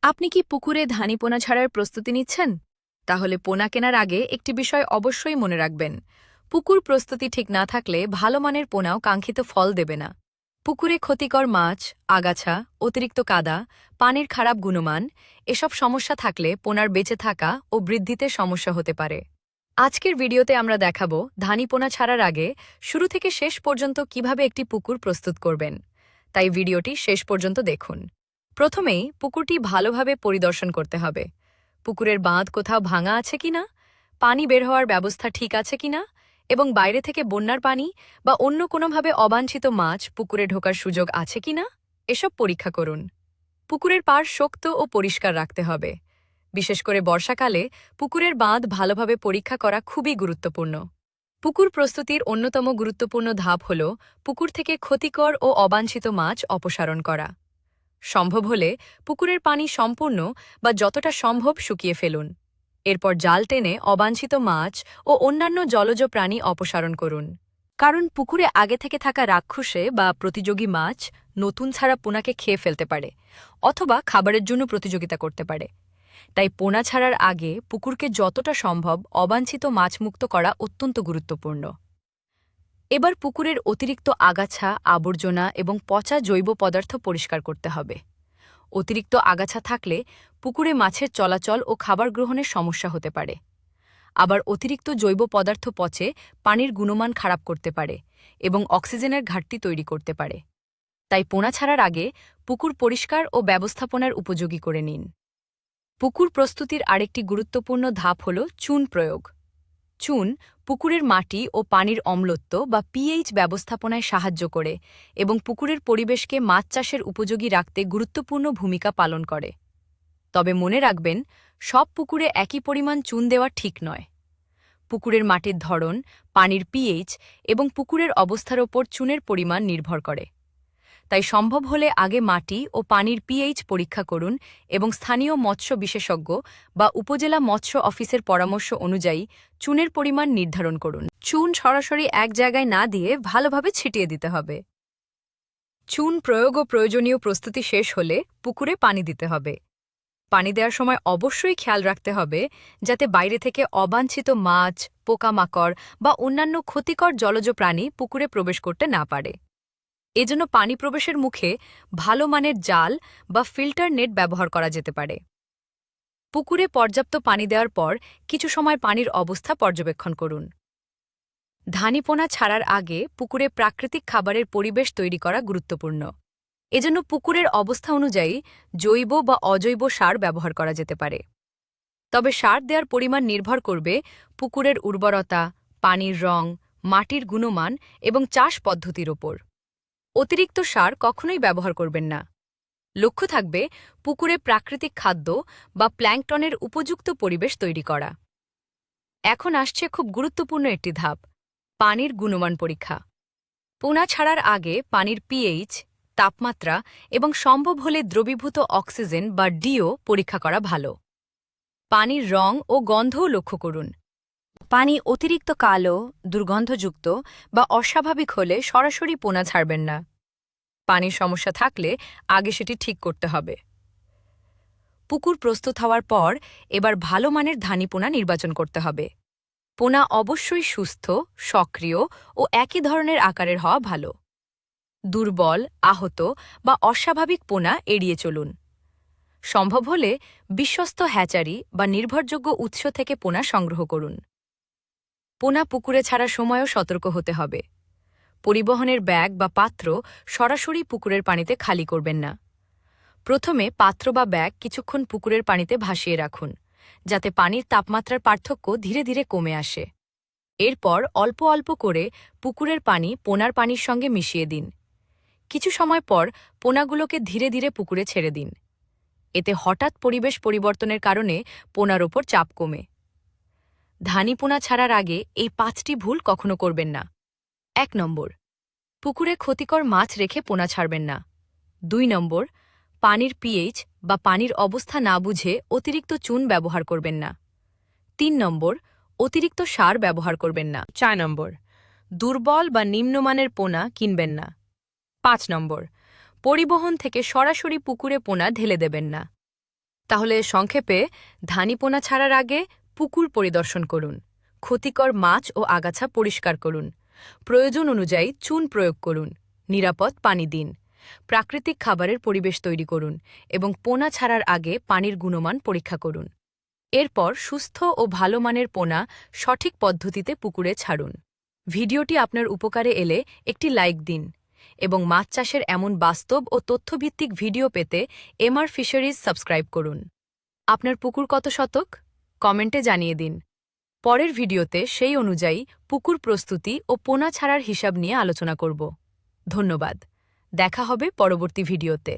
আপনি কি পুকুরে ধানি পোনা ছাড়ার প্রস্তুতি নিচ্ছেন? তাহলে পোনা কেনার আগে একটি বিষয় অবশ্যই মনে রাখবেন। পুকুর প্রস্তুতি ঠিক না থাকলে ভালো মানের পোনাও কাঙ্ক্ষিত ফল দেবে না। পুকুরে ক্ষতিকর মাছ, আগাছা, অতিরিক্ত কাদা, পানির খারাপ গুণমান এসব সমস্যা থাকলে পোনার বেঁচে থাকা ও বৃদ্ধিতে সমস্যা হতে পারে। আজকের ভিডিওতে আমরা দেখাবো ধানি পোনা ছাড়ার আগে শুরু থেকে শেষ পর্যন্ত কিভাবে একটি পুকুর প্রস্তুত করবেন। তাই ভিডিওটি শেষ পর্যন্ত দেখুন। প্রথমেই পুকুরটি ভালোভাবে পরিদর্শন করতে হবে। পুকুরের বাঁধ কোথাও ভাঙা আছে কিনা, পানি বের হওয়ার ব্যবস্থা ঠিক আছে কিনা, এবং বাইরে থেকে বন্যার পানি বা অন্য কোনোভাবে অবাঞ্ছিত মাছ পুকুরে ঢোকার সুযোগ আছে কিনা এসব পরীক্ষা করুন। পুকুরের পাড় শক্ত ও পরিষ্কার রাখতে হবে। বিশেষ করে বর্ষাকালে পুকুরের বাঁধ ভালোভাবে পরীক্ষা করা খুবই গুরুত্বপূর্ণ। পুকুর প্রস্তুতির অন্যতম গুরুত্বপূর্ণ ধাপ হল পুকুর থেকে ক্ষতিকর ও অবাঞ্ছিত মাছ অপসারণ করা। সম্ভব হলে পুকুরের পানি সম্পূর্ণ বা যতটা সম্ভব শুকিয়ে ফেলুন। এরপর জাল টেনে অবাঞ্ছিত মাছ ও অন্যান্য জলজ প্রাণী অপসারণ করুন। কারণ পুকুরে আগে থেকে থাকা রাক্ষসে বা প্রতিযোগী মাছ নতুন ছাড়া পোনাকে খেয়ে ফেলতে পারে অথবা খাবারের জন্য প্রতিযোগিতা করতে পারে। তাই পোনা ছাড়ার আগে পুকুরকে যতটা সম্ভব অবাঞ্ছিত মাছমুক্ত করা অত্যন্ত গুরুত্বপূর্ণ। এবার পুকুরের অতিরিক্ত আগাছা, আবর্জনা এবং পচা জৈব পদার্থ পরিষ্কার করতে হবে। অতিরিক্ত আগাছা থাকলে পুকুরে মাছের চলাচল ও খাবার গ্রহণের সমস্যা হতে পারে। আবার অতিরিক্ত জৈব পদার্থ পচে পানির গুণমান খারাপ করতে পারে এবং অক্সিজেনের ঘাটতি তৈরি করতে পারে। তাই পোনা ছাড়ার আগে পুকুর পরিষ্কার ও ব্যবস্থাপনার উপযোগী করে নিন। পুকুর প্রস্তুতির আরেকটি গুরুত্বপূর্ণ ধাপ হল চুন প্রয়োগ। চুন পুকুরের মাটি ও পানির অম্লত্ব বা পিএইচ ব্যবস্থাপনায় সাহায্য করে এবং পুকুরের পরিবেশকে মাছ চাষের উপযোগী রাখতে গুরুত্বপূর্ণ ভূমিকা পালন করে। তবে মনে রাখবেন, সব পুকুরে একই পরিমাণ চুন দেওয়া ঠিক নয়। পুকুরের মাটির ধরন, পানির পিএইচ এবং পুকুরের অবস্থার ওপর চুনের পরিমাণ নির্ভর করে। তাই সম্ভব হলে আগে মাটি ও পানির পিএইচ পরীক্ষা করুন এবং স্থানীয় মৎস্য বিশেষজ্ঞ বা উপজেলা মৎস্য অফিসের পরামর্শ অনুযায়ী চুনের পরিমাণ নির্ধারণ করুন। চুন সরাসরি এক জায়গায় না দিয়ে ভালোভাবে ছিটিয়ে দিতে হবে। চুন প্রয়োগ ও প্রয়োজনীয় প্রস্তুতি শেষ হলে পুকুরে পানি দিতে হবে। পানি দেওয়ার সময় অবশ্যই খেয়াল রাখতে হবে যাতে বাইরে থেকে অবাঞ্ছিত মাছ, পোকামাকড় বা অন্যান্য ক্ষতিকর জলজ প্রাণী পুকুরে প্রবেশ করতে না পারে। এজন্য পানি প্রবেশের মুখে ভালো মানের জাল বা ফিল্টার নেট ব্যবহার করা যেতে পারে। পুকুরে পর্যাপ্ত পানি দেওয়ার পর কিছু সময় পানির অবস্থা পর্যবেক্ষণ করুন। ধানিপোনা ছাড়ার আগে পুকুরে প্রাকৃতিক খাবারের পরিবেশ তৈরি করা গুরুত্বপূর্ণ। এজন্য পুকুরের অবস্থা অনুযায়ী জৈব বা অজৈব সার ব্যবহার করা যেতে পারে। তবে সার দেওয়ার পরিমাণ নির্ভর করবে পুকুরের উর্বরতা, পানির রং, মাটির গুণমান এবং চাষ পদ্ধতির ওপর। অতিরিক্ত সার কখনোই ব্যবহার করবেন না। লক্ষ্য থাকবে পুকুরে প্রাকৃতিক খাদ্য বা প্ল্যাঙ্কটনের উপযুক্ত পরিবেশ তৈরি করা। এখন আসছে খুব গুরুত্বপূর্ণ একটি ধাপ, পানির গুণমান পরীক্ষা। পোনা ছাড়ার আগে পানির পিএইচ, তাপমাত্রা এবং সম্ভব হলে দ্রবীভূত অক্সিজেন বা ডিও পরীক্ষা করা ভালো। পানির রং ও গন্ধও লক্ষ্য করুন। পানি অতিরিক্ত কালো, দুর্গন্ধযুক্ত বা অস্বাভাবিক হলে সরাসরি পোনা ছাড়বেন না। পানির সমস্যা থাকলে আগে সেটি ঠিক করতে হবে। পুকুর প্রস্তুত হওয়ার পর এবার ভালো মানের ধানিপোনা নির্বাচন করতে হবে। পোনা অবশ্যই সুস্থ, সক্রিয় ও একই ধরনের আকারের হওয়া ভালো। দুর্বল, আহত বা অস্বাভাবিক পোনা এড়িয়ে চলুন। সম্ভব হলে বিশ্বস্ত হ্যাচারি বা নির্ভরযোগ্য উৎস থেকে পোনা সংগ্রহ করুন। পোনা পুকুরে ছাড়ার সময়ও সতর্ক হতে হবে। পরিবহনের ব্যাগ বা পাত্র সরাসরি পুকুরের পানিতে খালি করবেন না। প্রথমে পাত্র বা ব্যাগ কিছুক্ষণ পুকুরের পানিতে ভাসিয়ে রাখুন, যাতে পানির তাপমাত্রার পার্থক্য ধীরে ধীরে কমে আসে। এরপর অল্প অল্প করে পুকুরের পানি পোনার পানির সঙ্গে মিশিয়ে দিন। কিছু সময় পর পোনাগুলোকে ধীরে ধীরে পুকুরে ছেড়ে দিন। এতে হঠাৎ পরিবেশ পরিবর্তনের কারণে পোনার ওপর চাপ কমে। ধানিপোনা ছাড়ার আগে এই 5টি ভুল কখনো করবেন না। 1 নম্বর, পুকুরে ক্ষতিকর মাছ রেখে পোনা ছাড়বেন না। 2 নম্বর, পানির পিএইচ বা পানির অবস্থা না বুঝে অতিরিক্ত চুন ব্যবহার করবেন না। 3 নম্বর, অতিরিক্ত সার ব্যবহার করবেন না। 4 নম্বর, দুর্বল বা নিম্নমানের পোনা কিনবেন না। 5 নম্বর, পরিবহন থেকে সরাসরি পুকুরে পোনা ঢেলে দেবেন না। তাহলে সংক্ষেপে, ধানি পোনা ছাড়ার আগে পুকুর পরিদর্শন করুন, ক্ষতিকর মাছ ও আগাছা পরিষ্কার করুন, প্রয়োজন অনুযায়ী চুন প্রয়োগ করুন, নিরাপদ পানি দিন, প্রাকৃতিক খাবারের পরিবেশ তৈরি করুন এবং পোনা ছাড়ার আগে পানির গুণমান পরীক্ষা করুন। এরপর সুস্থ ও ভালো মানের পোনা সঠিক পদ্ধতিতে পুকুরে ছাড়ুন। ভিডিওটি আপনার উপকারে এলে একটি লাইক দিন এবং মাছ চাষের এমন বাস্তব ও তথ্যভিত্তিক ভিডিও পেতে এমআর ফিশারিজ সাবস্ক্রাইব করুন। আপনার পুকুর কত শতক? কমেন্টে জানিয়ে দিন। পরের ভিডিওতে সেই অনুযায়ী পুকুর প্রস্তুতি ও পোনা ছাড়ার হিসাব নিয়ে আলোচনা করব। ধন্যবাদ। দেখা হবে পরবর্তী ভিডিওতে।